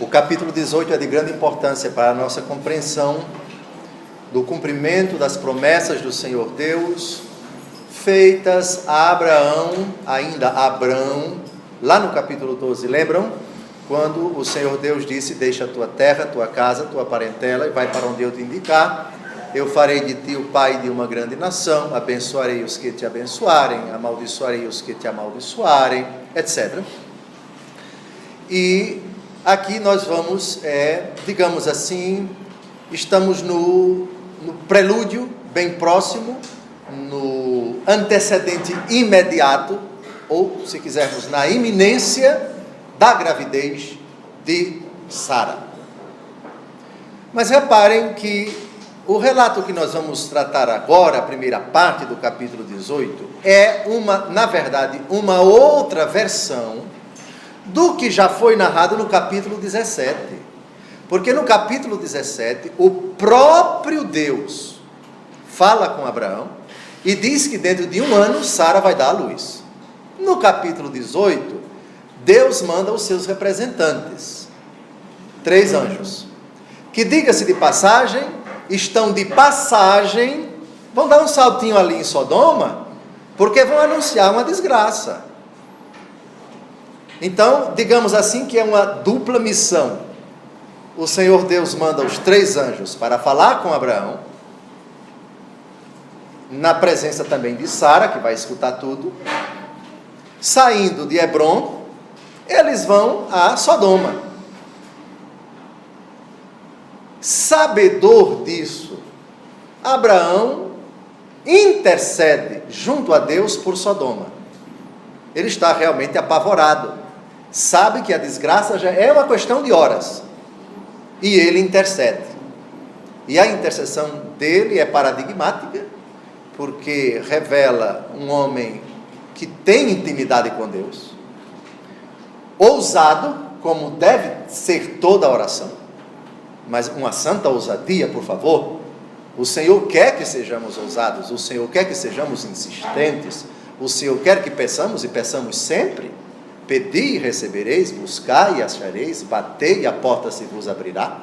O capítulo 18 é de grande importância para a nossa compreensão do cumprimento das promessas do Senhor Deus, feitas a Abraão, ainda Abrão, lá no capítulo 12, lembram? Quando o Senhor Deus disse: deixa a tua terra, tua casa, tua parentela e vai para onde eu te indicar. Eu farei de ti o pai de uma grande nação, abençoarei os que te abençoarem, amaldiçoarei os que te amaldiçoarem, etc. E aqui nós vamos, digamos assim, estamos no prelúdio bem próximo, no antecedente imediato, ou, se quisermos, na iminência da gravidez de Sara. Mas reparem que o relato que nós vamos tratar agora, a primeira parte do capítulo 18, é na verdade, uma outra versão do que já foi narrado no capítulo 17. Porque no capítulo 17, o próprio Deus fala com Abraão e diz que dentro de 1 ano Sara vai dar à luz. No capítulo 18, Deus manda os seus representantes, 3 anjos, que, diga-se de passagem, estão de passagem, vão dar um saltinho ali em Sodoma, porque vão anunciar uma desgraça. Então, digamos assim que é uma dupla missão. O Senhor Deus manda os 3 anjos para falar com Abraão, na presença também de Sara, que vai escutar tudo. Saindo de Hebrom, eles vão a Sodoma. Sabedor disso, Abraão intercede junto a Deus por Sodoma. Ele está realmente apavorado. Sabe que a desgraça já é uma questão de horas. E ele intercede. E a intercessão dele é paradigmática, porque revela um homem que tem intimidade com Deus, ousado, como deve ser toda a oração, mas uma santa ousadia, por favor. O Senhor quer que sejamos ousados, o Senhor quer que sejamos insistentes, o Senhor quer que peçamos e peçamos sempre. Pedi e recebereis, buscai e achareis, batei e a porta se vos abrirá.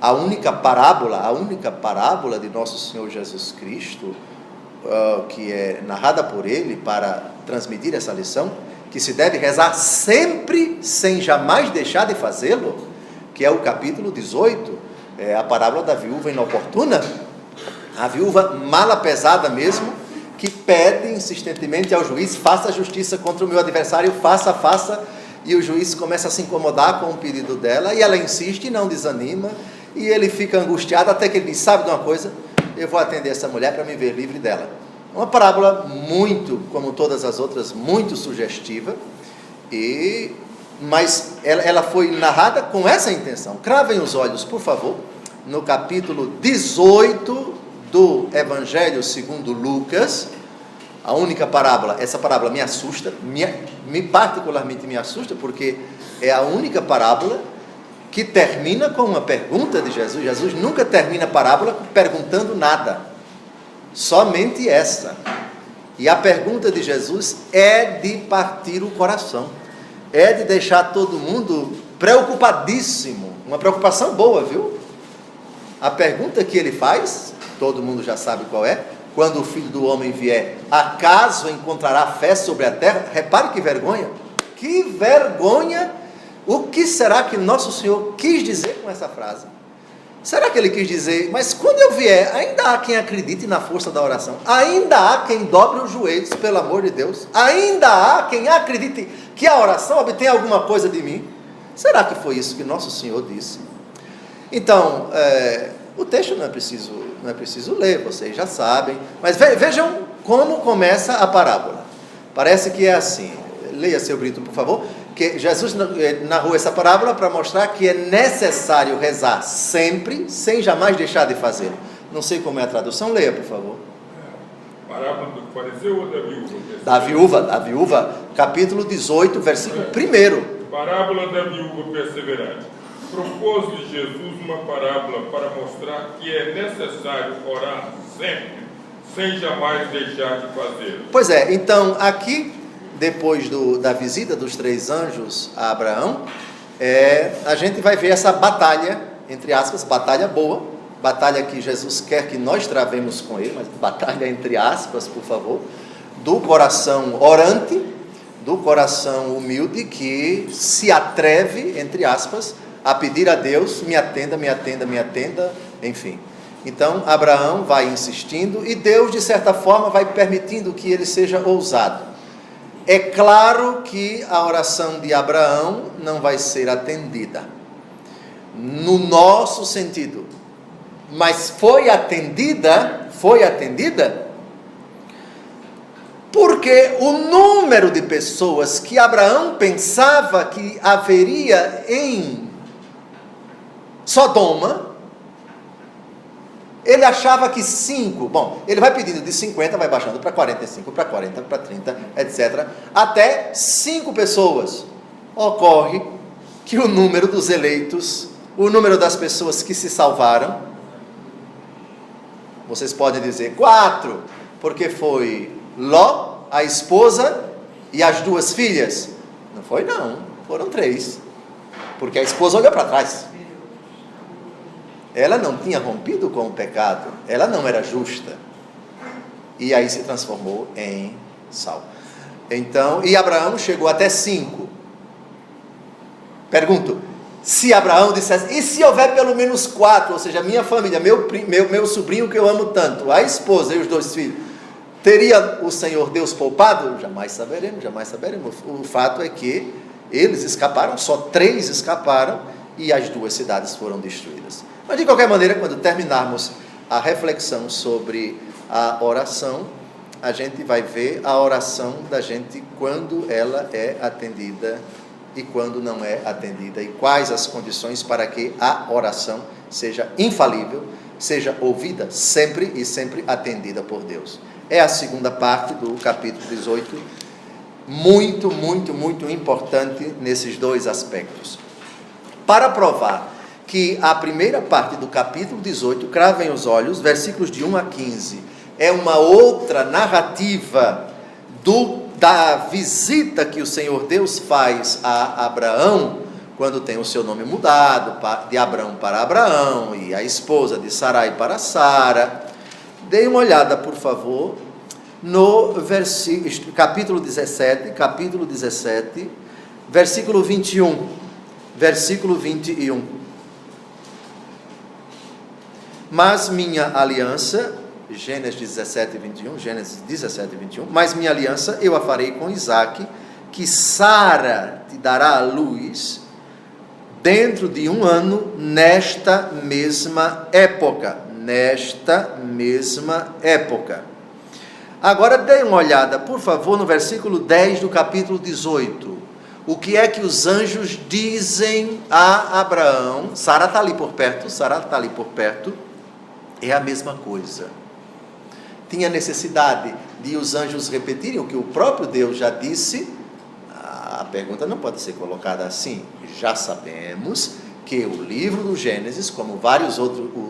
A única parábola de nosso Senhor Jesus Cristo, que é narrada por ele para transmitir essa lição, que se deve rezar sempre, sem jamais deixar de fazê-lo, que é o capítulo 18, é a parábola da viúva inoportuna, a viúva mala pesada mesmo, que pede insistentemente ao juiz: faça justiça contra o meu adversário, faça, e o juiz começa a se incomodar com o pedido dela, e ela insiste e não desanima, e ele fica angustiado, até que ele diz: sabe de uma coisa, eu vou atender essa mulher para me ver livre dela. Uma parábola muito, como todas as outras, muito sugestiva, mas ela foi narrada com essa intenção. Cravem os olhos, por favor, no capítulo 18 do Evangelho segundo Lucas, a única parábola. Essa parábola me assusta, particularmente me assusta, porque é a única parábola que termina com uma pergunta de Jesus. Jesus nunca termina a parábola perguntando nada, somente essa. E a pergunta de Jesus é de partir o coração, é de deixar todo mundo preocupadíssimo, uma preocupação boa, viu? A pergunta que ele faz, todo mundo já sabe qual é: quando o Filho do Homem vier, acaso encontrará fé sobre a terra? Repare que vergonha, que vergonha! O que será que nosso Senhor quis dizer com essa frase? Será que ele quis dizer: mas quando eu vier, ainda há quem acredite na força da oração, ainda há quem dobre os joelhos, pelo amor de Deus, ainda há quem acredite que a oração obtém alguma coisa de mim? Será que foi isso que nosso Senhor disse? Então, o texto não é preciso ler, vocês já sabem, mas vejam como começa a parábola. Parece que é assim. Leia, seu Brito, por favor, que Jesus narrou essa parábola para mostrar que é necessário rezar sempre, sem jamais deixar de fazê-lo. Não sei como é a tradução, leia, por favor. Parábola do fariseu ou da viúva? Da viúva, capítulo 18, versículo 1. Parábola da viúva perseverante. Propôs-lhe Jesus uma parábola para mostrar que é necessário orar sempre, sem jamais deixar de fazê-lo. Pois é, então aqui, depois da visita dos 3 anjos a Abraão, a gente vai ver essa batalha, entre aspas, batalha boa, batalha que Jesus quer que nós travemos com Ele, mas batalha entre aspas, por favor, do coração orante, do coração humilde, que se atreve, entre aspas, a pedir a Deus, me atenda, me atenda, me atenda, enfim. Então, Abraão vai insistindo, e Deus, de certa forma, vai permitindo que ele seja ousado. É claro que a oração de Abraão não vai ser atendida, no nosso sentido, mas foi atendida, porque o número de pessoas que Abraão pensava que haveria em Sodoma, ele achava que 5, ele vai pedindo de 50, vai baixando para 45, para 40, para 30, etc., até 5 pessoas. Ocorre que o número dos eleitos, o número das pessoas que se salvaram, vocês podem dizer 4, porque foi Ló, a esposa e as 2 filhas. Não foi não, foram 3, porque a esposa olhou para trás. Ela não tinha rompido com o pecado, ela não era justa, e aí se transformou em sal. Então, e Abraão chegou até 5. Pergunto, se Abraão dissesse, e se houver pelo menos 4, ou seja, minha família, meu sobrinho que eu amo tanto, a esposa e os 2 filhos, teria o Senhor Deus poupado? Jamais saberemos. O fato é que eles escaparam, só 3 escaparam, e as 2 cidades foram destruídas. Mas de qualquer maneira, quando terminarmos a reflexão sobre a oração, a gente vai ver a oração da gente quando ela é atendida e quando não é atendida, e quais as condições para que a oração seja infalível, seja ouvida sempre e sempre atendida por Deus. É a segunda parte do capítulo 18, muito, muito, muito importante nesses 2 aspectos. Para provar que a primeira parte do capítulo 18, cravem os olhos, versículos de 1 a 15, é uma outra narrativa da visita que o Senhor Deus faz a Abraão, quando tem o seu nome mudado, de Abrão para Abraão, e a esposa de Sarai para Sara. Dê uma olhada, por favor, no capítulo 17, versículo 21. Versículo 21. Mas minha aliança, Gênesis 17, 21, mas minha aliança eu a farei com Isaque, que Sara te dará a luz dentro de 1 ano, nesta mesma época. Agora dê uma olhada, por favor, no versículo 10 do capítulo 18. O que é que os anjos dizem a Abraão? Sara está ali por perto, é a mesma coisa. Tinha necessidade de os anjos repetirem o que o próprio Deus já disse? A pergunta não pode ser colocada assim. Já sabemos que o livro do Gênesis, como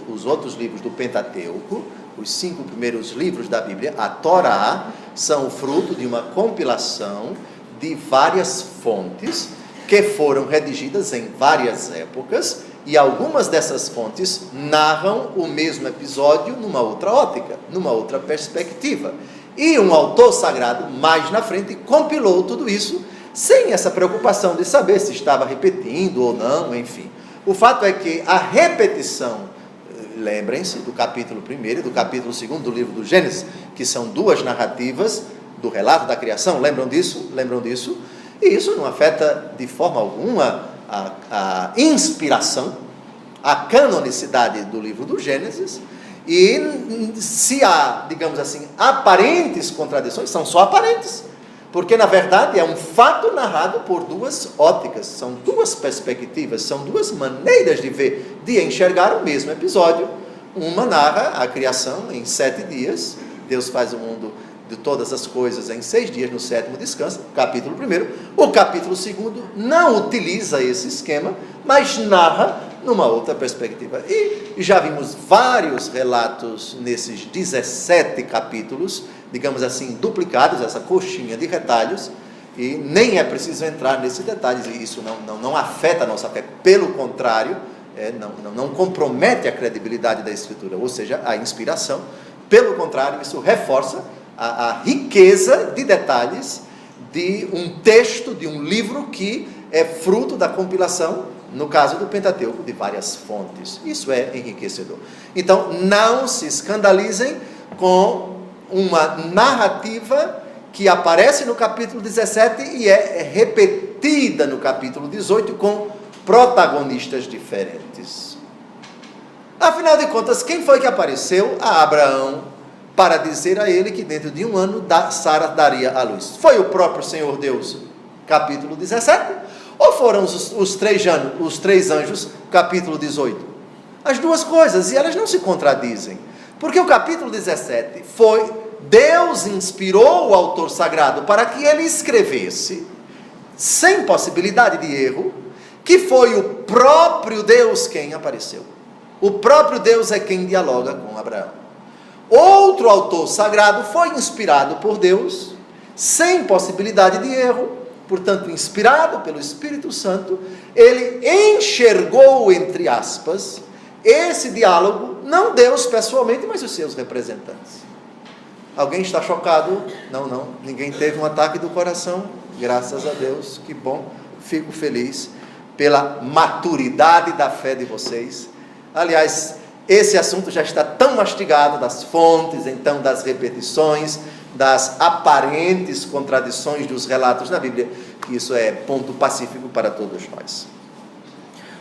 os outros livros do Pentateuco, os 5 primeiros livros da Bíblia, a Torá, são fruto de uma compilação de várias fontes que foram redigidas em várias épocas, e algumas dessas fontes narram o mesmo episódio numa outra ótica, numa outra perspectiva. E um autor sagrado, mais na frente, compilou tudo isso, sem essa preocupação de saber se estava repetindo ou não, enfim. O fato é que a repetição, lembrem-se do capítulo 1 e do capítulo 2 do livro do Gênesis, que são 2 narrativas do relato da criação, lembram disso? E isso não afeta de forma alguma a inspiração, a canonicidade do livro do Gênesis, e se há, digamos assim, aparentes contradições, são só aparentes, porque na verdade é um fato narrado por 2 óticas, são 2 perspectivas, são 2 maneiras de ver, de enxergar o mesmo episódio. Uma narra a criação em 7 dias, Deus faz o mundo de todas as coisas em 6 dias, no 7º descansa, capítulo 1. O capítulo 2 não utiliza esse esquema, mas narra numa outra perspectiva. E já vimos vários relatos nesses 17 capítulos, digamos assim, duplicados, essa coxinha de retalhos, E nem é preciso entrar nesses detalhes, e isso não afeta a nossa fé, pelo contrário, não compromete a credibilidade da Escritura, ou seja, a inspiração. Pelo contrário, isso reforça a riqueza de detalhes de um texto, de um livro que é fruto da compilação, no caso do Pentateuco, de várias fontes. Isso é enriquecedor. Então, não se escandalizem com uma narrativa que aparece no capítulo 17 e é repetida no capítulo 18 com protagonistas diferentes. Afinal de contas, quem foi que apareceu a Abraão para dizer a ele que dentro de um ano Sara daria à luz? Foi o próprio Senhor Deus, capítulo 17, ou foram os três anjos, capítulo 18? As duas coisas, e elas não se contradizem, porque o capítulo 17 Deus inspirou o autor sagrado para que ele escrevesse, sem possibilidade de erro, que foi o próprio Deus quem apareceu. O próprio Deus é quem dialoga com Abraão. Outro autor sagrado foi inspirado por Deus, sem possibilidade de erro, portanto inspirado pelo Espírito Santo, ele enxergou, entre aspas, esse diálogo, não Deus pessoalmente, mas os seus representantes. Alguém está chocado? Não, ninguém teve um ataque do coração, graças a Deus, que bom, fico feliz pela maturidade da fé de vocês. Aliás, esse assunto já está tão mastigado das fontes, então das repetições, das aparentes contradições dos relatos na Bíblia, que isso é ponto pacífico para todos nós.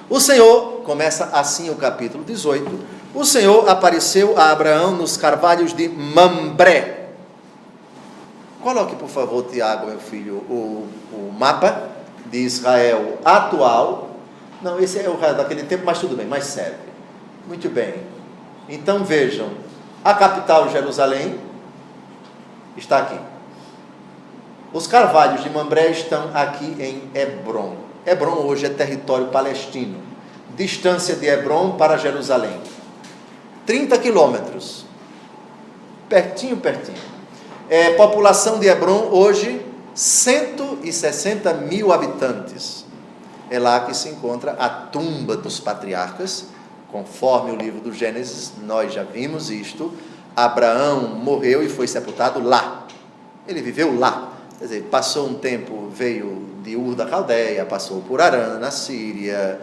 O Senhor, começa assim o capítulo 18, o Senhor apareceu a Abraão nos carvalhos de Mambré. Coloque, por favor, Tiago, meu filho, o mapa de Israel atual. Não, esse é o daquele tempo, mas tudo bem, mas serve. Muito bem. Então vejam, a capital Jerusalém está aqui. Os carvalhos de Mambré estão aqui em Hebrom. Hebrom hoje é território palestino. Distância de Hebrom para Jerusalém, 30 quilômetros. Pertinho. População de Hebrom hoje, 160 mil habitantes. É lá que se encontra a tumba dos patriarcas, conforme o livro do Gênesis, nós já vimos isto. Abraão morreu e foi sepultado lá. Ele viveu lá. Quer dizer, passou um tempo, veio de Ur da Caldeia, passou por Harã, na Síria,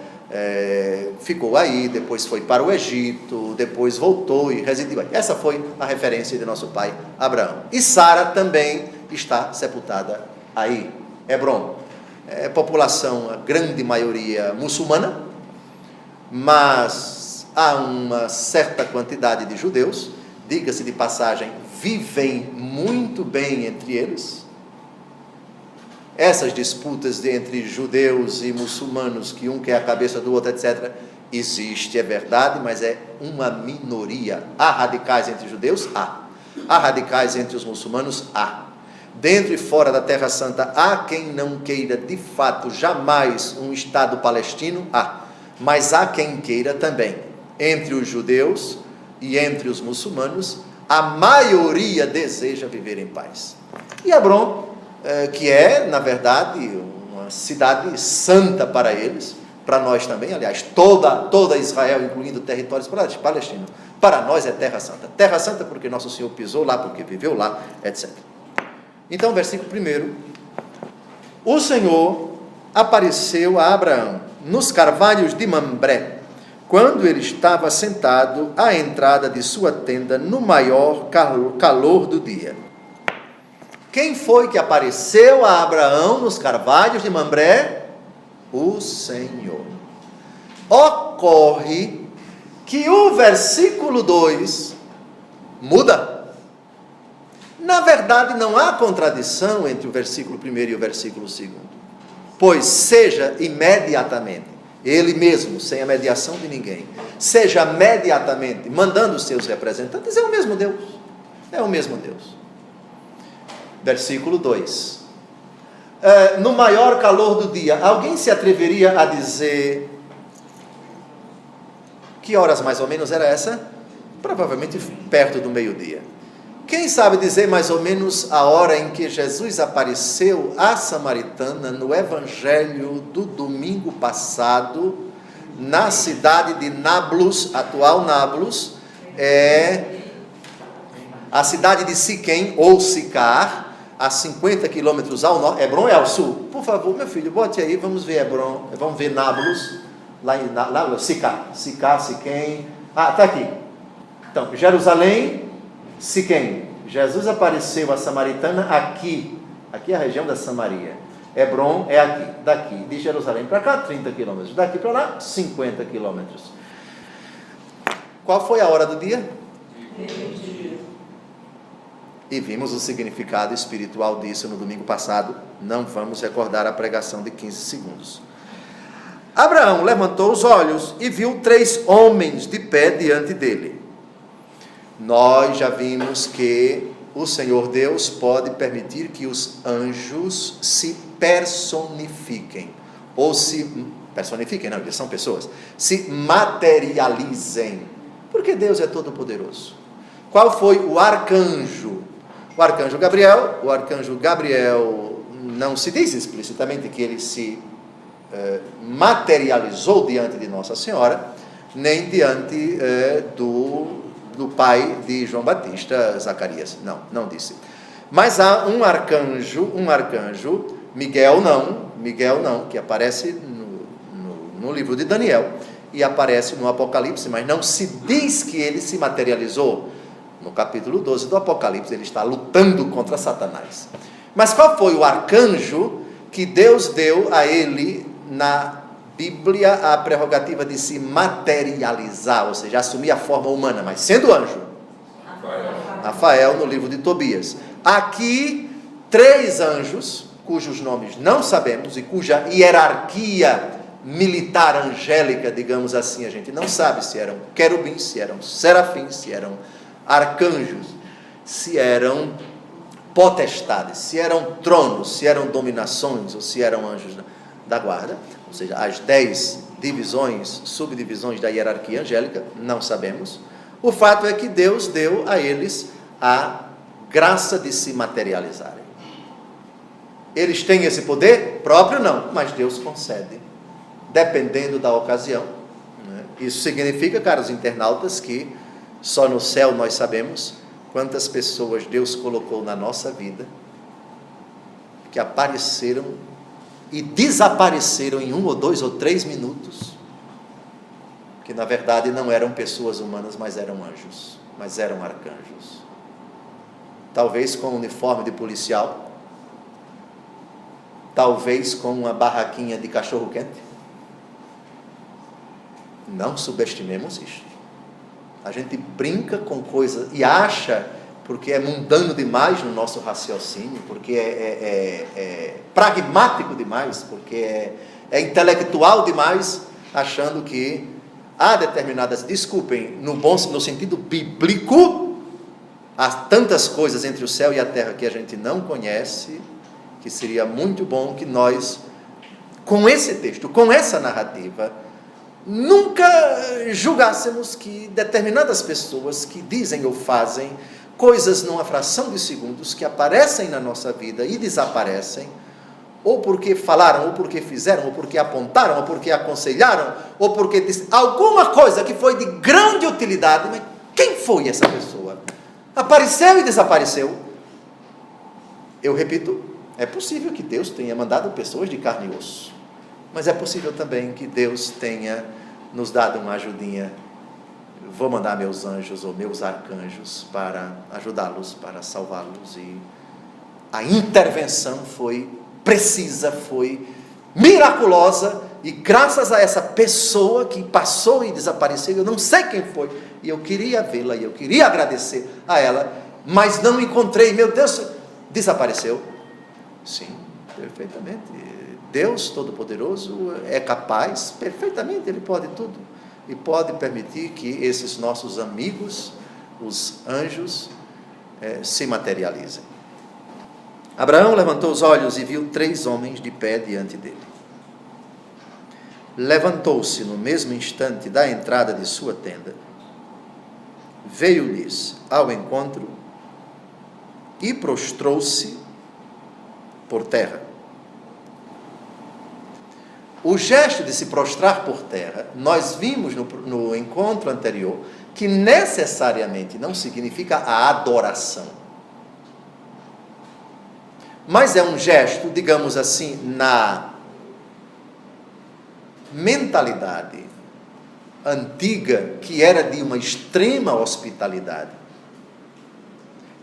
ficou aí, depois foi para o Egito, depois voltou e residiu aí. Essa foi a referência de nosso pai Abraão. E Sara também está sepultada aí. Hebrom, população, a grande maioria muçulmana, mas há uma certa quantidade de judeus, diga-se de passagem, vivem muito bem entre eles. Essas disputas entre judeus e muçulmanos, que um quer a cabeça do outro, etc., existe, é verdade, mas é uma minoria. Há radicais entre judeus? Há radicais entre os muçulmanos? Há. Dentro e fora da Terra Santa, há quem não queira, de fato, jamais um Estado palestino? Há. Mas há quem queira também. Entre os judeus e entre os muçulmanos, a maioria deseja viver em paz. E Hebrom, que é, na verdade, uma cidade santa para eles, para nós também, aliás, toda Israel, incluindo territórios palestinos, para nós é Terra Santa. Terra Santa porque nosso Senhor pisou lá, porque viveu lá, etc. Então, versículo 1, o Senhor apareceu a Abraão nos carvalhos de Mambré, quando ele estava sentado à entrada de sua tenda no maior calor do dia. Quem foi que apareceu a Abraão nos carvalhos de Mambré? O Senhor. Ocorre que o versículo 2 muda. Na verdade, não há contradição entre o versículo 1 e o versículo 2. Pois seja imediatamente, ele mesmo, sem a mediação de ninguém, seja imediatamente mandando os seus representantes, é o mesmo Deus. É o mesmo Deus. Versículo 2. No maior calor do dia, alguém se atreveria a dizer que horas mais ou menos era essa? Provavelmente perto do meio-dia. Quem sabe dizer mais ou menos a hora em que Jesus apareceu à samaritana no evangelho do domingo passado, na cidade de Nablus, atual Nablus, a cidade de Siquém, ou Sicar, a 50 quilômetros ao norte. Hebron é ao sul. Por favor, meu filho, bote aí, vamos ver Hebron, vamos ver Nablus, lá em Nablus, Sicar, Siquém. Ah, está aqui. Então, Jerusalém, Siquém. Jesus apareceu a samaritana aqui é a região da Samaria. Hebron é aqui, daqui, de Jerusalém para cá, 30 quilômetros. Daqui para lá, 50 quilômetros. Qual foi a hora do dia? E vimos o significado espiritual disso no domingo passado. Não vamos recordar a pregação de 15 segundos. Abraão levantou os olhos e viu 3 homens de pé diante dele. Nós já vimos que o Senhor Deus pode permitir que os anjos se personifiquem. Ou se personifiquem, não, eles são pessoas. Se materializem. Porque Deus é todo poderoso. Qual foi o arcanjo? O arcanjo Gabriel. O arcanjo Gabriel não se diz explicitamente que ele se materializou diante de Nossa Senhora, nem diante do pai de João Batista, Zacarias. Não disse. Mas há um arcanjo, Miguel não, que aparece no livro de Daniel e aparece no Apocalipse, mas não se diz que ele se materializou. No capítulo 12 do Apocalipse, ele está lutando contra Satanás. Mas qual foi o arcanjo que Deus deu a ele na Bíblia a prerrogativa de se materializar, ou seja, assumir a forma humana, mas sendo anjo? Rafael, no livro de Tobias. Aqui, 3 anjos, cujos nomes não sabemos e cuja hierarquia militar angélica, digamos assim, a gente não sabe se eram querubins, se eram serafins, se eram arcanjos, se eram potestades, se eram tronos, se eram dominações ou se eram anjos da guarda, ou seja, as 10 divisões, subdivisões da hierarquia angélica, não sabemos. O fato é que Deus deu a eles a graça de se materializarem. Eles têm esse poder? Próprio não, mas Deus concede, dependendo da ocasião. Isso significa, caros internautas, que só no céu nós sabemos quantas pessoas Deus colocou na nossa vida que apareceram e desapareceram em 1 ou 2 ou 3 minutos, que na verdade não eram pessoas humanas, mas eram anjos, mas eram arcanjos, talvez com uniforme de policial, talvez com uma barraquinha de cachorro quente. Não subestimemos isso. A gente brinca com coisas e acha, porque é mundano demais no nosso raciocínio, porque é pragmático demais, porque é intelectual demais, achando que há determinadas, desculpem, no sentido bíblico, há tantas coisas entre o céu e a terra que a gente não conhece, que seria muito bom que nós, com esse texto, com essa narrativa, nunca julgássemos que determinadas pessoas que dizem ou fazem coisas numa fração de segundos, que aparecem na nossa vida e desaparecem, ou porque falaram, ou porque fizeram, ou porque apontaram, ou porque aconselharam, ou porque disseram alguma coisa que foi de grande utilidade, mas quem foi essa pessoa? Apareceu e desapareceu. Eu repito, é possível que Deus tenha mandado pessoas de carne e osso, mas é possível também que Deus tenha nos dado uma ajudinha. Vou mandar meus anjos ou meus arcanjos para ajudá-los, para salvá-los, e a intervenção foi precisa, foi miraculosa, e graças a essa pessoa que passou e desapareceu, eu não sei quem foi, e eu queria vê-la, e eu queria agradecer a ela, mas não encontrei. Meu Deus, desapareceu. Sim, perfeitamente. Deus Todo-Poderoso é capaz, perfeitamente, Ele pode tudo, e pode permitir que esses nossos amigos, os anjos, se materializem. Abraão levantou os olhos e viu 3 homens de pé diante dele. Levantou-se no mesmo instante da entrada de sua tenda, veio-lhes ao encontro e prostrou-se por terra. O gesto de se prostrar por terra, nós vimos no encontro anterior, que necessariamente não significa a adoração. Mas é um gesto, digamos assim, na mentalidade antiga, que era de uma extrema hospitalidade.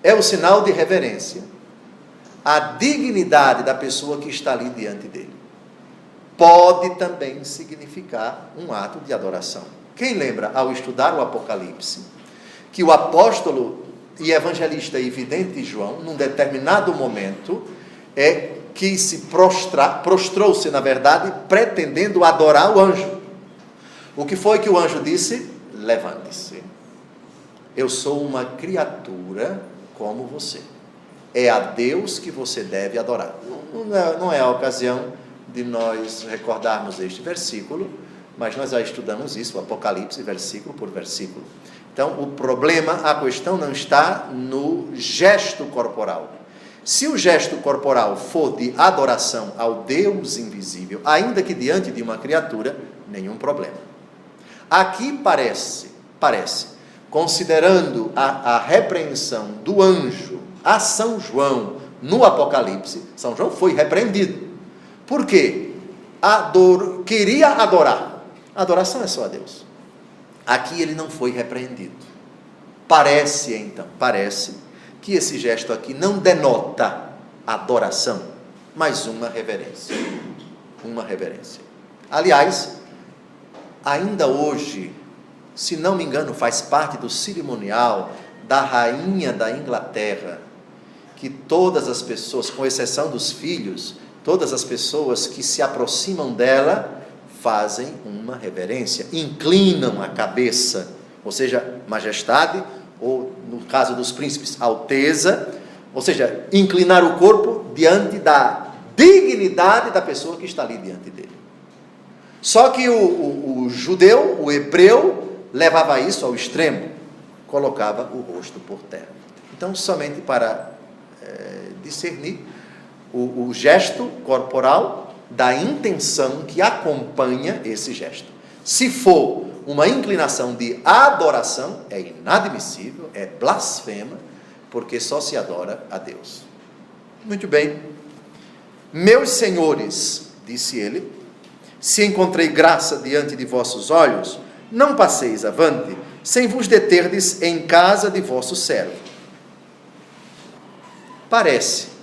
É o sinal de reverência à dignidade da pessoa que está ali diante dele. Pode também significar um ato de adoração. Quem lembra, ao estudar o Apocalipse, que o apóstolo e evangelista e vidente João, num determinado momento, que se prostrou-se, na verdade, pretendendo adorar o anjo. O que foi que o anjo disse? Levante-se. Eu sou uma criatura como você. É a Deus que você deve adorar. Não é a ocasião de nós recordarmos este versículo, mas nós já estudamos isso, o Apocalipse, versículo por versículo. Então, o problema, a questão não está no gesto corporal. Se o gesto corporal for de adoração ao Deus invisível, ainda que diante de uma criatura, nenhum problema. Aqui parece, considerando a repreensão do anjo a São João no Apocalipse, São João foi repreendido. Por quê? Queria adorar. A adoração é só a Deus. Aqui ele não foi repreendido. Parece que esse gesto aqui não denota adoração, mas uma reverência. Uma reverência. Aliás, ainda hoje, se não me engano, faz parte do cerimonial da rainha da Inglaterra, que todas as pessoas, com exceção dos filhos, todas as pessoas que se aproximam dela fazem uma reverência, inclinam a cabeça, ou seja, majestade, ou no caso dos príncipes, alteza, ou seja, inclinar o corpo diante da dignidade da pessoa que está ali diante dele. Só que o judeu, o hebreu, levava isso ao extremo, colocava o rosto por terra. Então, somente para discernir o gesto corporal da intenção que acompanha esse gesto. Se for uma inclinação de adoração, é inadmissível, é blasfema, porque só se adora a Deus. Muito bem. Meus senhores, disse ele, se encontrei graça diante de vossos olhos, não passeis avante, sem vos deterdes em casa de vosso servo. Parece.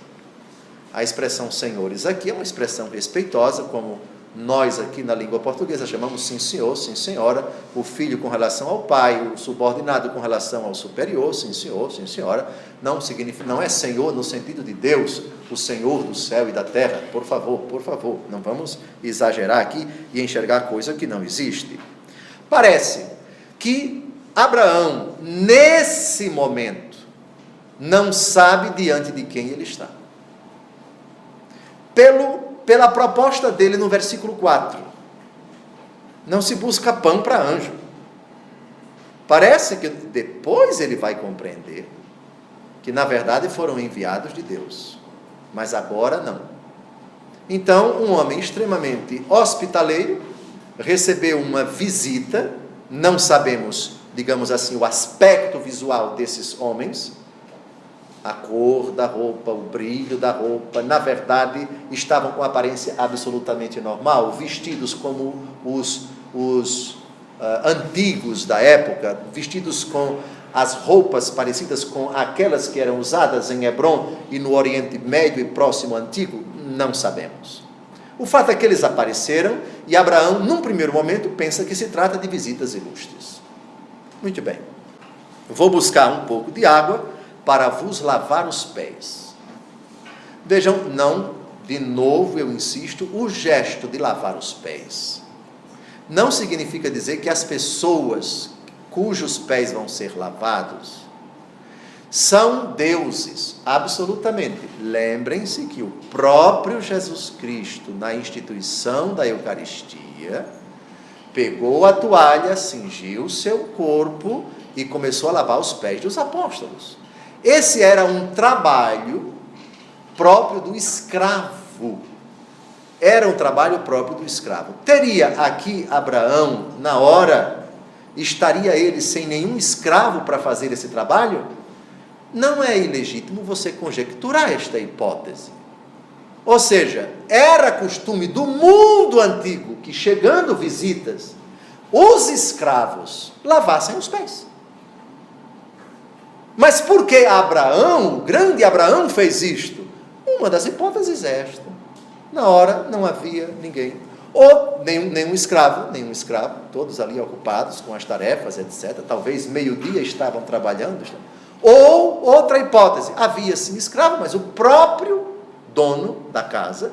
A expressão senhores aqui é uma expressão respeitosa, como nós aqui na língua portuguesa chamamos sim senhor, sim senhora, o filho com relação ao pai, o subordinado com relação ao superior, sim senhor, sim senhora, não é senhor no sentido de Deus, o Senhor do céu e da terra, por favor, não vamos exagerar aqui e enxergar coisa que não existe. Parece que Abraão, nesse momento, não sabe diante de quem ele está. Pela proposta dele no versículo 4. Não se busca pão para anjo. Parece que depois ele vai compreender que na verdade foram enviados de Deus, mas agora não. Então, um homem extremamente hospitaleiro recebeu uma visita, não sabemos, digamos assim, o aspecto visual desses homens, a cor da roupa, o brilho da roupa, na verdade, estavam com aparência absolutamente normal, vestidos como os antigos da época, vestidos com as roupas parecidas com aquelas que eram usadas em Hebrom e no Oriente Médio e Próximo Antigo, não sabemos. O fato é que eles apareceram e Abraão, num primeiro momento, pensa que se trata de visitas ilustres. Muito bem. Vou buscar um pouco de água para vos lavar os pés. Vejam, não, de novo eu insisto, o gesto de lavar os pés não significa dizer que as pessoas cujos pés vão ser lavados são deuses, absolutamente. Lembrem-se que o próprio Jesus Cristo, na instituição da Eucaristia, pegou a toalha, cingiu o seu corpo e começou a lavar os pés dos apóstolos. Esse era um trabalho próprio do escravo. Era um trabalho próprio do escravo. Teria aqui Abraão, na hora, estaria ele sem nenhum escravo para fazer esse trabalho? Não é ilegítimo você conjecturar esta hipótese. Ou seja, era costume do mundo antigo que, chegando visitas, os escravos lavassem os pés. Mas por que Abraão, o grande Abraão, fez isto? Uma das hipóteses é esta. Na hora não havia ninguém, ou nenhum escravo, todos ali ocupados com as tarefas, etc. Talvez meio-dia estavam trabalhando. Ou, outra hipótese, havia sim escravo, mas o próprio dono da casa,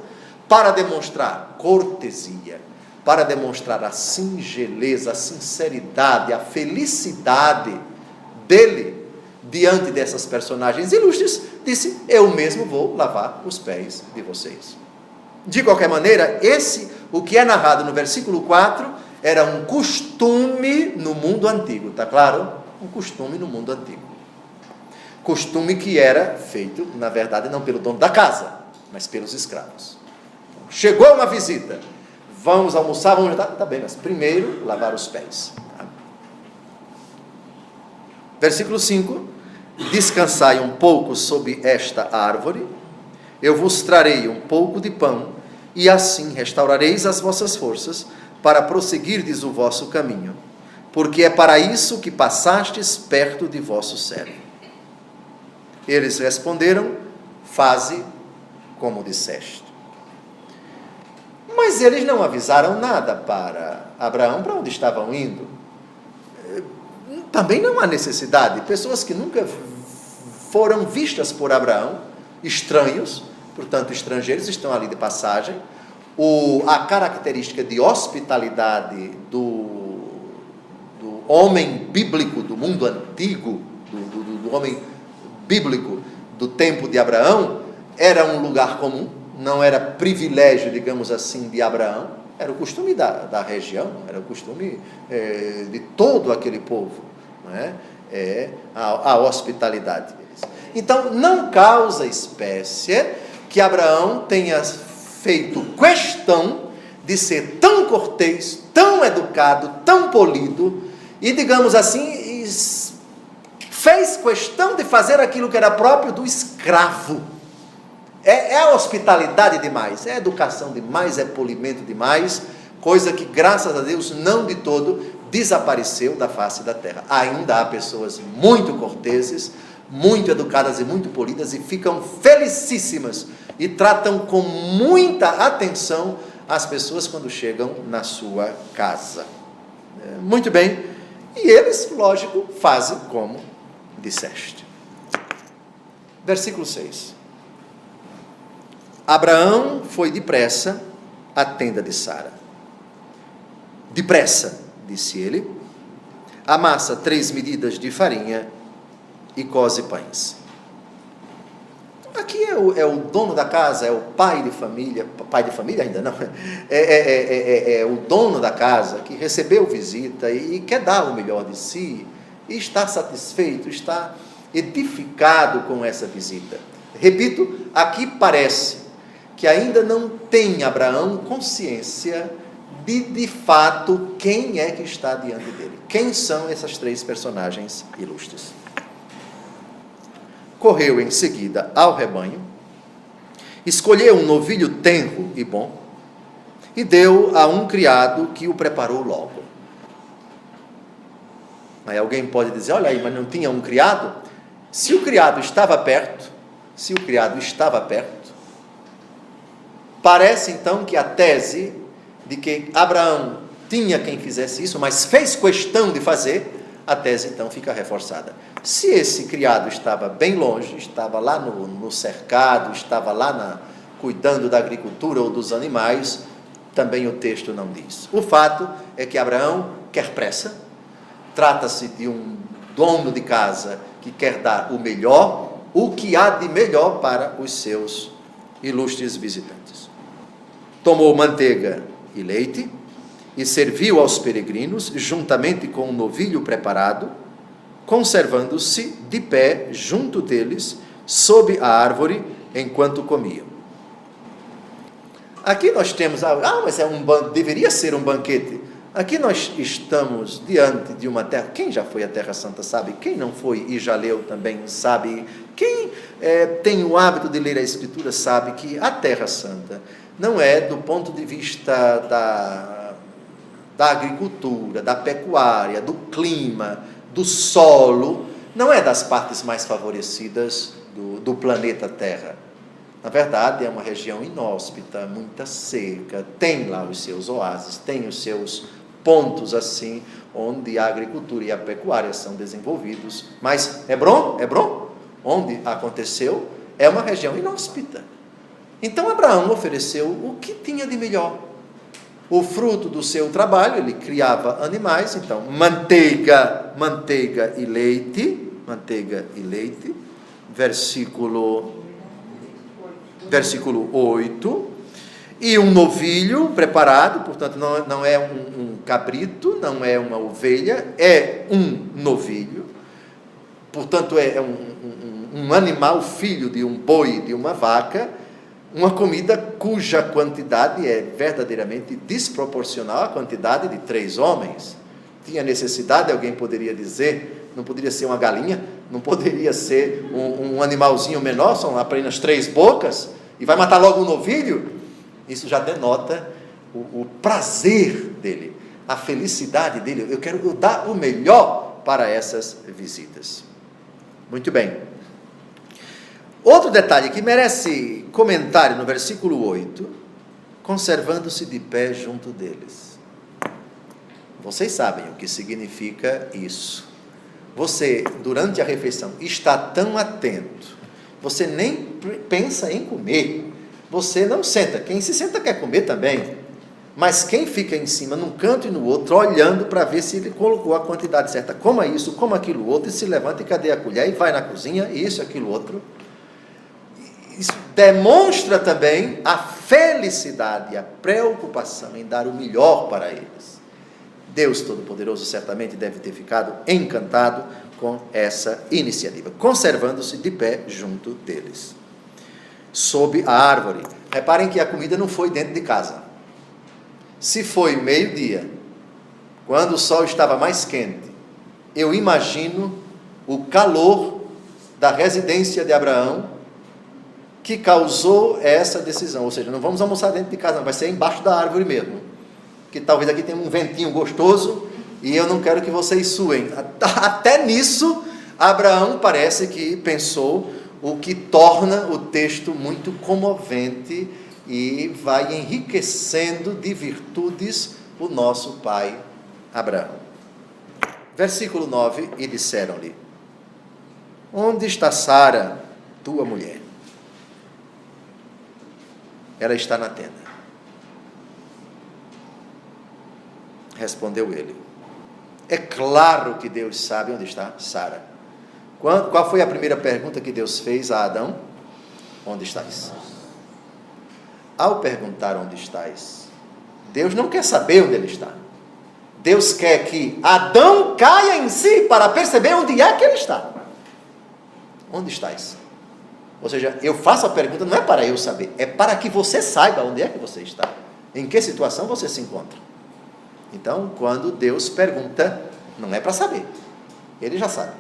para demonstrar cortesia, para demonstrar a singeleza, a sinceridade, a felicidade dele diante dessas personagens ilustres, disse: eu mesmo vou lavar os pés de vocês. De qualquer maneira, o que é narrado no versículo 4, era um costume no mundo antigo, está claro? Um costume no mundo antigo. Costume que era feito, na verdade, não pelo dono da casa, mas pelos escravos. Chegou uma visita, vamos almoçar, vamos jantar, tá bem, mas primeiro lavar os pés. Tá? Versículo 5: descansai um pouco sob esta árvore, eu vos trarei um pouco de pão, e assim restaurareis as vossas forças, para prosseguirdes o vosso caminho, porque é para isso que passastes perto de vosso servo. Eles responderam: faze como disseste. Mas eles não avisaram nada para Abraão para onde estavam indo. Também não há necessidade. Pessoas que nunca foram vistas por Abraão, estranhos, portanto estrangeiros, estão ali de passagem. A característica de hospitalidade do homem bíblico do mundo antigo, do homem bíblico do tempo de Abraão, era um lugar comum, não era privilégio, digamos assim, de Abraão, era o costume da região, era o costume de todo aquele povo, não é? A hospitalidade deles. Então, não causa espécie que Abraão tenha feito questão de ser tão cortês, tão educado, tão polido, e, digamos assim, fez questão de fazer aquilo que era próprio do escravo. É a hospitalidade demais, é a educação demais, é polimento demais, coisa que, graças a Deus, não de todo desapareceu da face da terra. Ainda há pessoas muito corteses, muito educadas e muito polidas, e ficam felicíssimas e tratam com muita atenção as pessoas quando chegam na sua casa. Muito bem, e eles, lógico, fazem como disseste. Versículo 6. Abraão foi depressa à tenda de Sara. Depressa, disse ele, amassa 3 medidas de farinha e coze pães. Aqui é o dono da casa, é o pai de família ainda não, é o dono da casa que recebeu visita e quer dar o melhor de si, e está satisfeito, está edificado com essa visita. Repito, aqui parece que ainda não tem Abraão consciência de fato quem é que está diante dele. Quem são essas 3 personagens ilustres? Correu em seguida ao rebanho, escolheu um novilho tenro e bom, e deu a um criado que o preparou logo. Aí alguém pode dizer: olha aí, mas não tinha um criado? Se o criado estava perto, parece então que a tese de que Abraão tinha quem fizesse isso, mas fez questão de fazer, a tese então fica reforçada. Se esse criado estava bem longe, estava lá no cercado, estava lá cuidando da agricultura ou dos animais, também o texto não diz. O fato é que Abraão quer pressa, trata-se de um dono de casa que quer dar o melhor, o que há de melhor para os seus ilustres visitantes. Tomou manteiga e leite e serviu aos peregrinos, juntamente com um novilho preparado, conservando-se de pé junto deles, sob a árvore, enquanto comiam. Aqui nós temos, mas deveria ser um banquete. Aqui nós estamos diante de uma terra. Quem já foi à Terra Santa sabe, quem não foi e já leu também sabe, quem tem o hábito de ler a Escritura sabe que a Terra Santa não é do ponto de vista da agricultura, da pecuária, do clima, do solo, não é das partes mais favorecidas do planeta Terra. Na verdade, é uma região inóspita, muito seca, tem lá os seus oásis, tem os seus pontos assim, onde a agricultura e a pecuária são desenvolvidos. Mas Hebrom, onde aconteceu, é uma região inóspita. Então Abraão ofereceu o que tinha de melhor. O fruto do seu trabalho, ele criava animais, então manteiga e leite, versículo 8, e um novilho preparado, portanto não é um cabrito, não é uma ovelha, é um novilho, portanto é um animal filho de um boi, de uma vaca, uma comida cuja quantidade é verdadeiramente desproporcional à quantidade de 3 homens. Tinha necessidade, alguém poderia dizer, não poderia ser uma galinha, não poderia ser um animalzinho menor, são apenas 3 bocas, e vai matar logo um novilho? Isso já denota o prazer dele, a felicidade dele. Eu quero dar o melhor para essas visitas. Muito bem. Outro detalhe que merece comentário no versículo 8, conservando-se de pé junto deles. Vocês sabem o que significa isso. Você, durante a refeição, está tão atento, você nem pensa em comer, você não senta, quem se senta quer comer também, mas quem fica em cima, num canto e no outro, olhando para ver se ele colocou a quantidade certa, coma isso, coma aquilo outro, e se levanta e cadê a colher, e vai na cozinha, isso, aquilo outro. Isso demonstra também a felicidade, a preocupação em dar o melhor para eles. Deus Todo-Poderoso certamente deve ter ficado encantado com essa iniciativa, conservando-se de pé junto deles, sob a árvore. Reparem que a comida não foi dentro de casa. Se foi meio-dia, quando o sol estava mais quente, eu imagino o calor da residência de Abraão que causou essa decisão, ou seja, não vamos almoçar dentro de casa, não, vai ser embaixo da árvore mesmo, que talvez aqui tenha um ventinho gostoso, e eu não quero que vocês suem. Até nisso, Abraão parece que pensou, o que torna o texto muito comovente, e vai enriquecendo de virtudes o nosso pai Abraão. Versículo 9, e disseram-lhe: onde está Sara, tua mulher? Ela está na tenda. Respondeu ele. É claro que Deus sabe onde está Sara. Qual foi a primeira pergunta que Deus fez a Adão? Onde estás? Ao perguntar onde estás, Deus não quer saber onde ele está. Deus quer que Adão caia em si para perceber onde é que ele está. Onde estás? Ou seja, eu faço a pergunta não é para eu saber, é para que você saiba onde é que você está, em que situação você se encontra. Então, quando Deus pergunta, não é para saber, ele já sabe.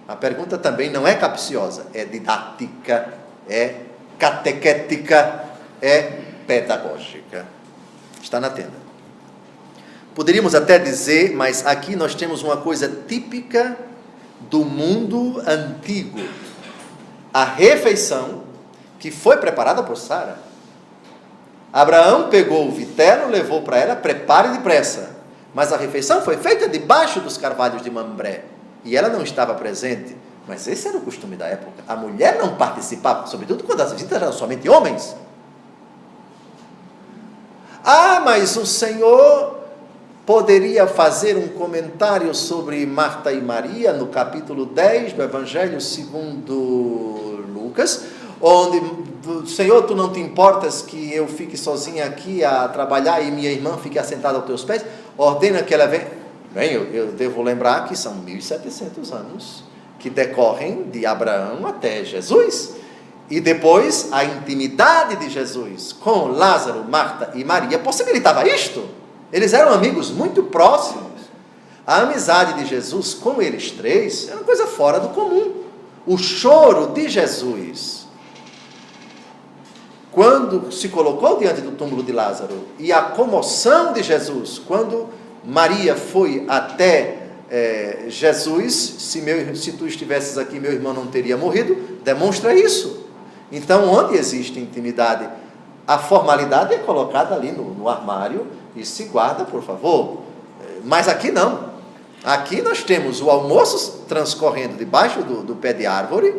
A pergunta também não é capciosa, é didática, é catequética, é pedagógica. Está na tenda. Poderíamos até dizer, mas aqui nós temos uma coisa típica do mundo antigo. A refeição que foi preparada por Sara. Abraão pegou o vitelo, levou para ela, prepare depressa. Mas a refeição foi feita debaixo dos carvalhos de Mambré. E ela não estava presente. Mas esse era o costume da época. A mulher não participava, sobretudo quando as visitas eram somente homens. Mas o Senhor poderia fazer um comentário sobre Marta e Maria no capítulo 10 do Evangelho segundo Lucas, onde, Senhor, tu não te importas que eu fique sozinha aqui a trabalhar e minha irmã fique assentada aos teus pés? Ordena que ela venha. Bem, eu devo lembrar que são 1.700 anos que decorrem de Abraão até Jesus. E depois, a intimidade de Jesus com Lázaro, Marta e Maria possibilitava isto. Eles eram amigos muito próximos. A amizade de Jesus com eles três era uma coisa fora do comum. O choro de Jesus, quando se colocou diante do túmulo de Lázaro, e a comoção de Jesus, quando Maria foi até Jesus, se tu estivesses aqui, meu irmão não teria morrido, demonstra isso. Então, onde existe intimidade, a formalidade é colocada ali no armário e se guarda, por favor. Mas aqui não. Aqui nós temos o almoço transcorrendo debaixo do pé de árvore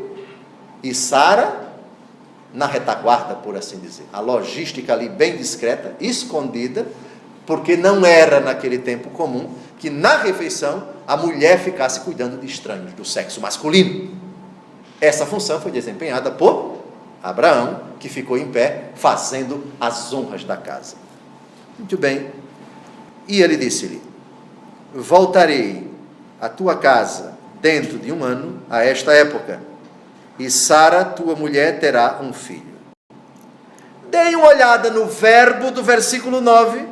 e Sara na retaguarda, por assim dizer. A logística ali bem discreta, escondida, porque não era naquele tempo comum que na refeição a mulher ficasse cuidando de estranhos do sexo masculino. Essa função foi desempenhada por Abraão, que ficou em pé fazendo as honras da casa. Muito bem. E ele disse-lhe: voltarei à tua casa dentro de 1 ano, a esta época, e Sara, tua mulher, terá um filho. Dei uma olhada no verbo do versículo 9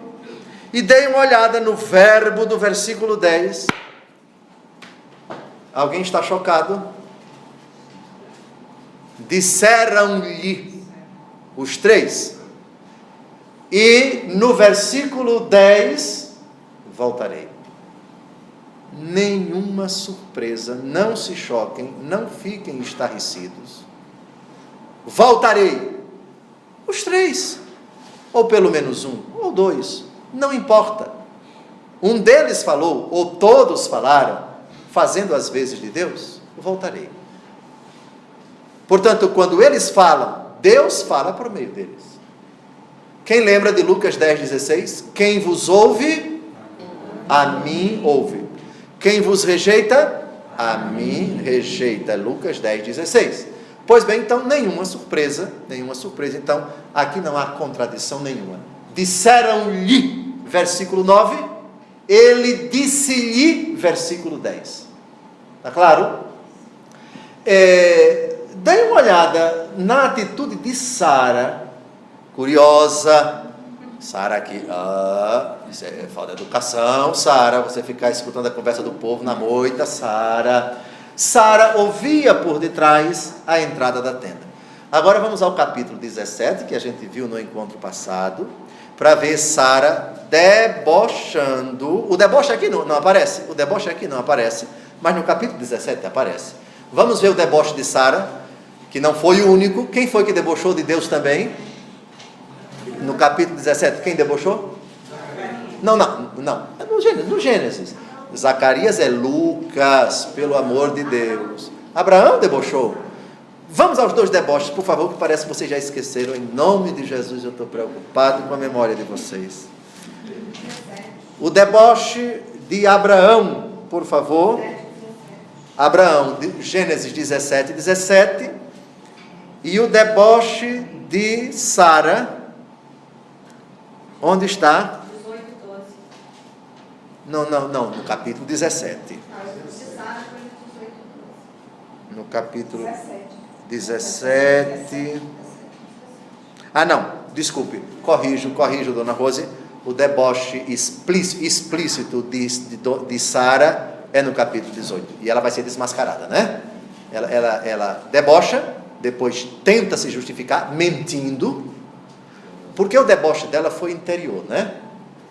e dei uma olhada no verbo do versículo 10. Alguém está chocado? Disseram-lhe os três. E no versículo 10, voltarei. Nenhuma surpresa, não se choquem, não fiquem estarrecidos. Voltarei. Os três, ou pelo menos um, ou dois, não importa. Um deles falou, ou todos falaram, fazendo as vezes de Deus, voltarei. Portanto, quando eles falam, Deus fala por meio deles. Quem lembra de Lucas 10,16? Quem vos ouve, a mim ouve. Quem vos rejeita, a mim rejeita. Lucas 10,16. Pois bem, então, nenhuma surpresa. Então, aqui não há contradição nenhuma. Disseram-lhe, versículo 9, ele disse-lhe, versículo 10. Está claro? Dê uma olhada na atitude de Sara, curiosa. Sara aqui, isso é falta de educação, Sara, você ficar escutando a conversa do povo na moita, Sara ouvia por detrás a entrada da tenda. Agora vamos ao capítulo 17, que a gente viu no encontro passado, para ver Sara debochando. O deboche aqui não aparece, mas no capítulo 17 aparece. Vamos ver o deboche de Sara, que não foi o único. Quem foi que debochou de Deus também? No capítulo 17, quem debochou? Não. No Gênesis. Zacarias é Lucas, pelo amor de Deus. Abraão debochou. Vamos aos dois deboches, por favor, que parece que vocês já esqueceram. Em nome de Jesus, eu estou preocupado com a memória de vocês. O deboche de Abraão, por favor. Abraão, Gênesis 17. E o deboche de Sara, onde está? 18, 12. Não, no capítulo 17. No capítulo 17. Desculpe, corrijo, dona Rose. O deboche explícito de Sara é no capítulo 18. E ela vai ser desmascarada, né? Ela debocha, depois tenta se justificar, mentindo, porque o deboche dela foi interior, né?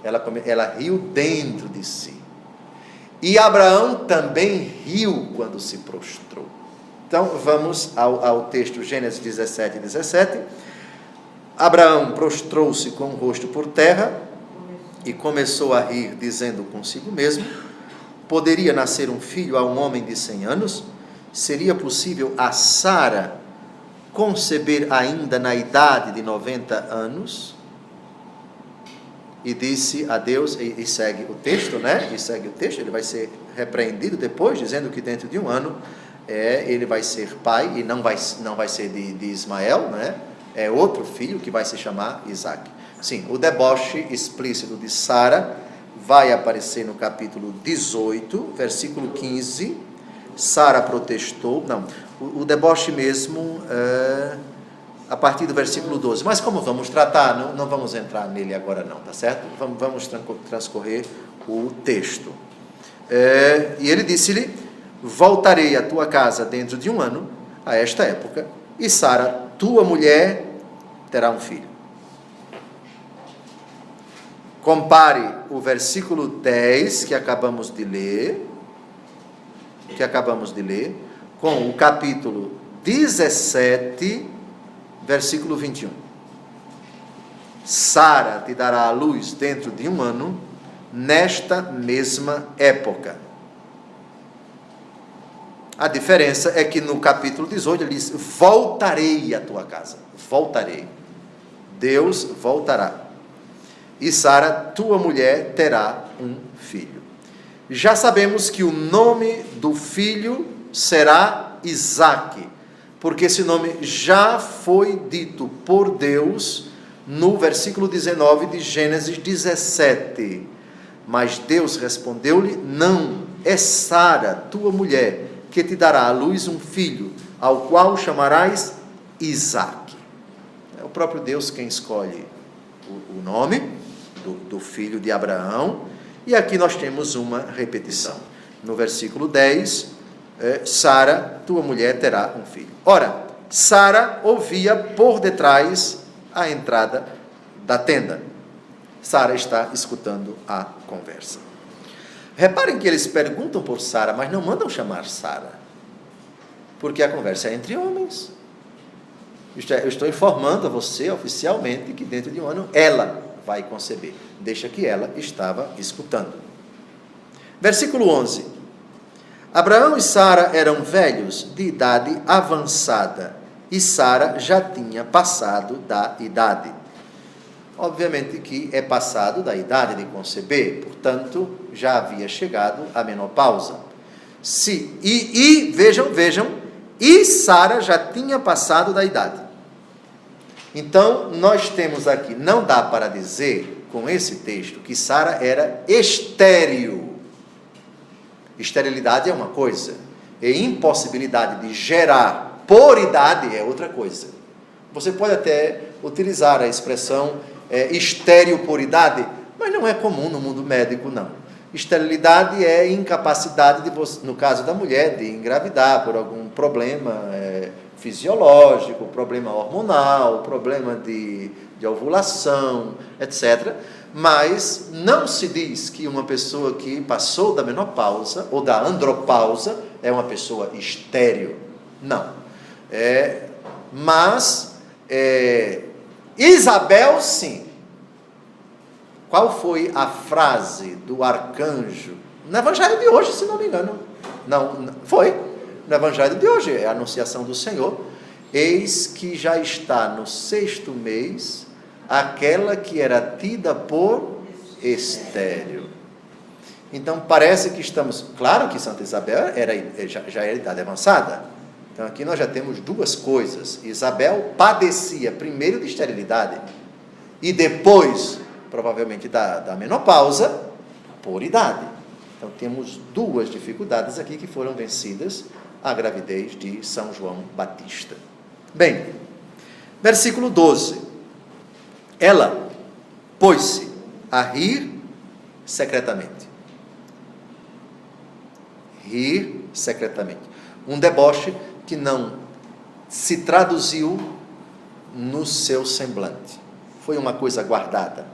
Ela riu dentro de si. E Abraão também riu quando se prostrou. Então, vamos ao texto Gênesis 17. Abraão prostrou-se com o rosto por terra e começou a rir, dizendo consigo mesmo: poderia nascer um filho a um homem de 100 anos? Seria possível a Sara conceber ainda na idade de 90 anos? E disse a Deus, e segue o texto, né? Ele vai ser repreendido depois, dizendo que dentro de 1 ano ele vai ser pai, e não vai ser de Ismael, né? É outro filho que vai se chamar Isaac. Sim, o deboche explícito de Sara vai aparecer no capítulo 18, versículo 15. Sara protestou. Não, o deboche mesmo a partir do versículo 12. Mas como vamos tratar, não vamos entrar nele agora não, tá certo? Vamos transcorrer o texto. E ele disse-lhe: voltarei à tua casa dentro de 1 ano, a esta época, e Sara, tua mulher, terá um filho. Compare o versículo 10 que acabamos de ler, com o capítulo 17, versículo 21. Sara te dará à luz dentro de 1 ano, nesta mesma época. A diferença é que no capítulo 18 ele diz: voltarei à tua casa. Voltarei. Deus voltará. E Sara, tua mulher, terá um filho. Já sabemos que o nome do filho será Isaque, porque esse nome já foi dito por Deus no versículo 19 de Gênesis 17. Mas Deus respondeu-lhe: não, é Sara, tua mulher, que te dará à luz um filho, ao qual chamarás Isaque. É o próprio Deus quem escolhe o nome do filho de Abraão. E aqui nós temos uma repetição. No versículo 10, Sara, tua mulher, terá um filho. Ora, Sara ouvia por detrás a entrada da tenda. Sara está escutando a conversa. Reparem que eles perguntam por Sara, mas não mandam chamar Sara, porque a conversa é entre homens. Eu estou informando a você oficialmente que dentro de 1 ano ela vai conceber. Deixa que ela estava escutando. Versículo 11. Abraão e Sara eram velhos, de idade avançada, e Sara já tinha passado da idade. Obviamente que é passado da idade de conceber, portanto, já havia chegado a menopausa. Vejam, e Sara já tinha passado da idade. Então, nós temos aqui, não dá para dizer com esse texto que Sara era estéril. Esterilidade é uma coisa, e impossibilidade de gerar por idade é outra coisa. Você pode até utilizar a expressão estéril por idade, mas não é comum no mundo médico, não. Esterilidade é incapacidade, de você, no caso da mulher, de engravidar por algum problema fisiológico, problema hormonal, problema de ovulação, etc. Mas não se diz que uma pessoa que passou da menopausa ou da andropausa é uma pessoa estéril. Não. Mas Isabel, sim. Qual foi a frase do arcanjo? No evangelho de hoje, se não me engano. Não, foi. No evangelho de hoje, é a anunciação do Senhor. Eis que já está no 6º mês aquela que era tida por estéril. Então, parece que estamos... Claro que Santa Isabel já era idade avançada. Então, aqui nós já temos duas coisas. Isabel padecia primeiro de esterilidade e depois, provavelmente, da menopausa por idade. Então, temos duas dificuldades aqui que foram vencidas: a gravidez de São João Batista. Bem, versículo 12. Ela pôs-se a rir secretamente. Rir secretamente. Um deboche que não se traduziu no seu semblante. Foi uma coisa guardada.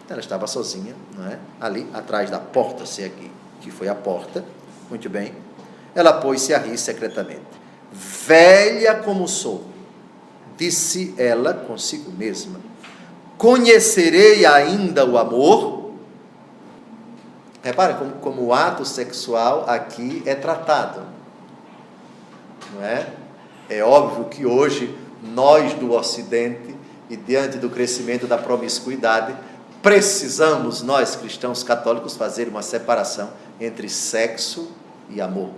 Ela estava sozinha, não é? Ali atrás da porta, se aqui, que foi a porta. Muito bem. Ela pôs-se a rir secretamente. Velha como sou, disse ela consigo mesma, conhecerei ainda o amor? Reparem como o ato sexual aqui é tratado, não é? É óbvio que hoje, nós do Ocidente, e diante do crescimento da promiscuidade, precisamos, nós cristãos católicos, fazer uma separação entre sexo e amor.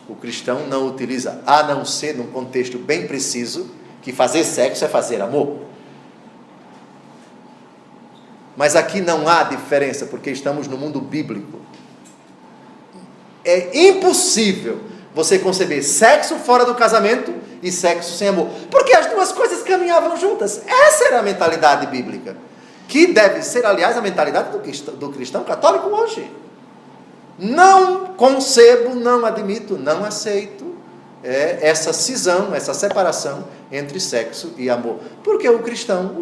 O cristão não utiliza, a não ser num contexto bem preciso, que fazer sexo é fazer amor. Mas aqui não há diferença, porque estamos no mundo bíblico. É impossível você conceber sexo fora do casamento e sexo sem amor, porque as duas coisas caminhavam juntas. Essa era a mentalidade bíblica, que deve ser, aliás, a mentalidade do cristão católico hoje. Não concebo, não admito, não aceito essa cisão, essa separação entre sexo e amor, porque o cristão,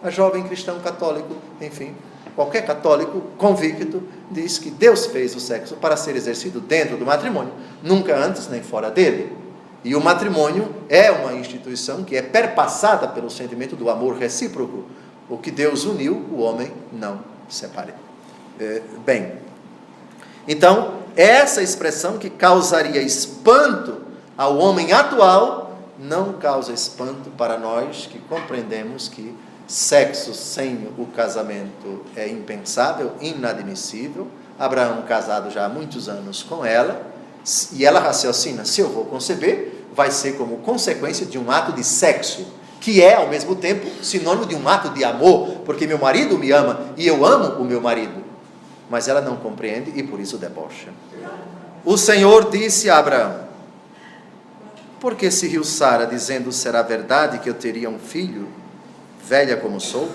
a jovem cristão católico, enfim, qualquer católico convicto diz que Deus fez o sexo para ser exercido dentro do matrimônio, nunca antes nem fora dele. E o matrimônio é uma instituição que é perpassada pelo sentimento do amor recíproco. O que Deus uniu, o homem não separe. Bem, então, essa expressão que causaria espanto ao homem atual, não causa espanto para nós que compreendemos que sexo sem o casamento é impensável, inadmissível. Abraão, casado já há muitos anos com ela, e ela raciocina: se eu vou conceber, vai ser como consequência de um ato de sexo, que é ao mesmo tempo sinônimo de um ato de amor, porque meu marido me ama e eu amo o meu marido. Mas ela não compreende e por isso debocha. O Senhor disse a Abraão: por que se riu Sara, dizendo: será verdade que eu teria um filho, velha como sou?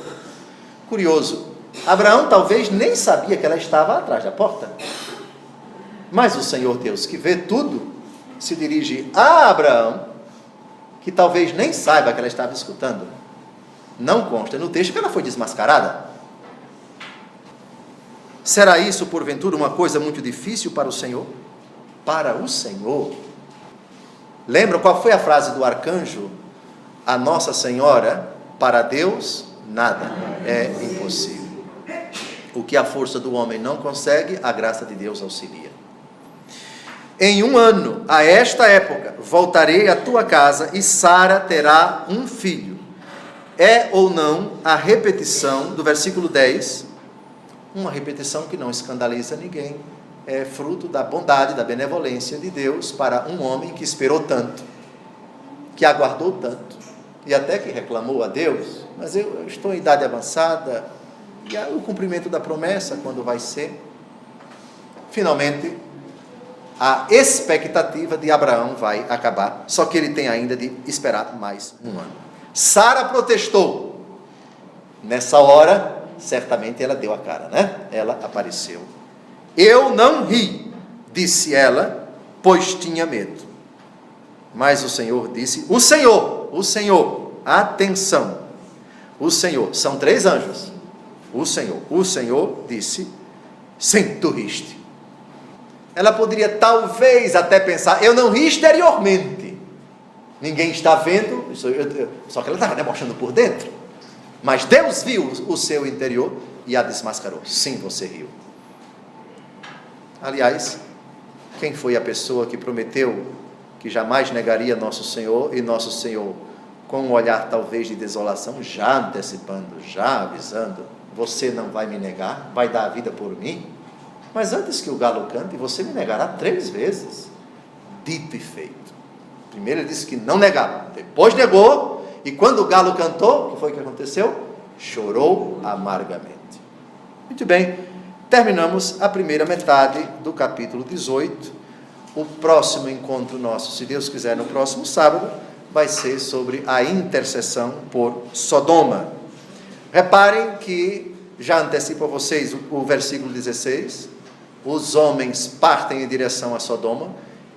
Curioso, Abraão talvez nem sabia que ela estava atrás da porta. Mas o Senhor Deus, que vê tudo, se dirige a Abraão, que talvez nem saiba que ela estava escutando. Não consta no texto que ela foi desmascarada. Será isso, porventura, uma coisa muito difícil para o Senhor? Para o Senhor. Lembram qual foi a frase do arcanjo? A Nossa Senhora: para Deus, nada é impossível. O que a força do homem não consegue, a graça de Deus auxilia. Em 1 ano, a esta época, voltarei à tua casa e Sara terá um filho. É ou não a repetição do versículo 10, uma repetição que não escandaliza ninguém, é fruto da bondade, da benevolência de Deus para um homem que esperou tanto, que aguardou tanto, e até que reclamou a Deus: mas eu estou em idade avançada, e o cumprimento da promessa, quando vai ser? Finalmente, a expectativa de Abraão vai acabar, só que ele tem ainda de esperar mais 1 ano. Sara protestou. Nessa hora, certamente ela deu a cara, né? Ela apareceu. Eu não ri, disse ela, pois tinha medo. Mas o Senhor disse: o Senhor, atenção, o Senhor, são 3 anjos. O Senhor disse: sim, tu riste. Ela poderia talvez até pensar: eu não ri exteriormente, ninguém está vendo, só que ela estava debochando por dentro. Mas Deus viu o seu interior e a desmascarou. Sim, você riu. Aliás, quem foi a pessoa que prometeu que jamais negaria nosso Senhor, e nosso Senhor, com um olhar talvez de desolação, já antecipando, já avisando: você não vai me negar, vai dar a vida por mim? Mas antes que o galo cante, você me negará 3 vezes. Dito e feito. Primeiro ele disse que não negava, depois negou, e quando o galo cantou, o que foi que aconteceu? Chorou amargamente. Muito bem, terminamos a primeira metade do capítulo 18. O próximo encontro nosso, se Deus quiser, no próximo sábado, vai ser sobre a intercessão por Sodoma. Reparem que, já antecipo a vocês o versículo 16, os homens partem em direção a Sodoma.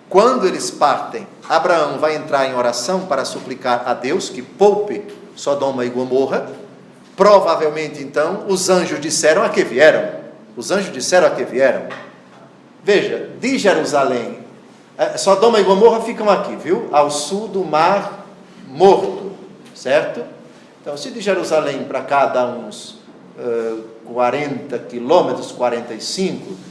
Quando eles partem, Abraão vai entrar em oração para suplicar a Deus que poupe Sodoma e Gomorra. Provavelmente, então, os anjos disseram a que vieram. Veja, de Jerusalém, Sodoma e Gomorra ficam aqui, viu? Ao sul do Mar Morto, certo? Então, se de Jerusalém para cá dá uns 40 quilômetros, 45,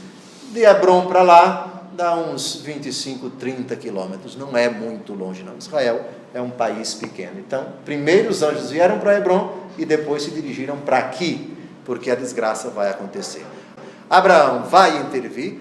de Hebrom para lá dá uns 25, 30 quilômetros, não é muito longe não. Israel é um país pequeno. Então, primeiro os anjos vieram para Hebrom e depois se dirigiram para aqui, porque a desgraça vai acontecer. Abraão vai intervir.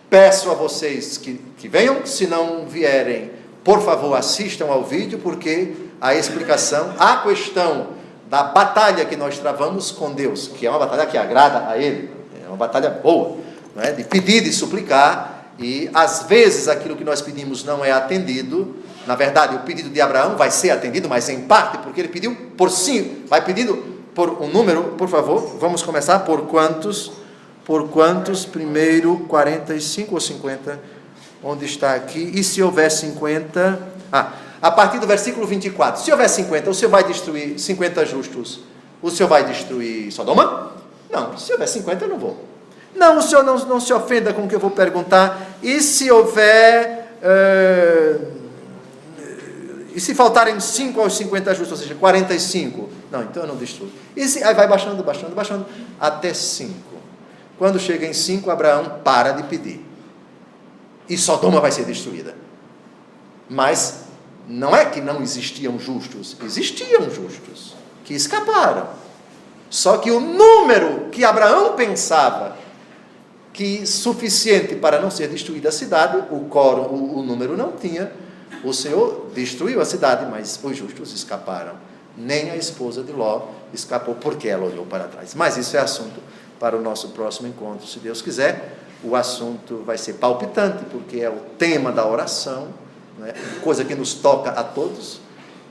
Peço a vocês que venham, se não vierem, por favor, assistam ao vídeo, porque a explicação, a questão da batalha que nós travamos com Deus, que é uma batalha que agrada a Ele, é uma batalha boa, não é? De pedir, de suplicar, e às vezes aquilo que nós pedimos não é atendido. Na verdade, o pedido de Abraão vai ser atendido, mas em parte, porque ele pediu por sim, vai pedido por um número, por favor, vamos começar, por quantos, primeiro 45 ou 50, onde está aqui, e se houver 50, a partir do versículo 24, se houver 50, o Senhor vai destruir 50 justos, o Senhor vai destruir Sodoma? Não, se houver 50 eu não vou. Não, o Senhor não se ofenda com o que eu vou perguntar, e se houver... E se faltarem 5 aos 50 justos, ou seja, 45? Não, então eu não destruo. Aí vai baixando, até 5. Quando chega em 5, Abraão para de pedir. E Sodoma vai ser destruída. Mas não é que não existiam justos que escaparam. Só que o número que Abraão pensava que suficiente para não ser destruída a cidade, o número não tinha. O Senhor destruiu a cidade, mas os justos escaparam. Nem a esposa de Ló escapou, porque ela olhou para trás. Mas isso é assunto para o nosso próximo encontro, se Deus quiser. O assunto vai ser palpitante, porque é o tema da oração, né? Coisa que nos toca a todos.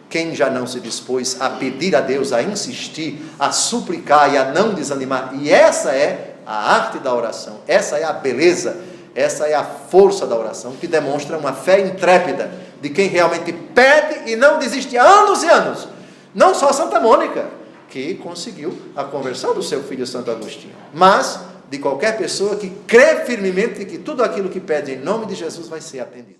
Quem já não se dispôs a pedir a Deus, a insistir, a suplicar e a não desanimar. E essa é a arte da oração, essa é a beleza, essa é a força da oração, que demonstra uma fé intrépida de quem realmente pede e não desiste há anos e anos. Não só Santa Mônica, que conseguiu a conversão do seu filho Santo Agostinho, mas de qualquer pessoa que crê firmemente que tudo aquilo que pede em nome de Jesus vai ser atendido.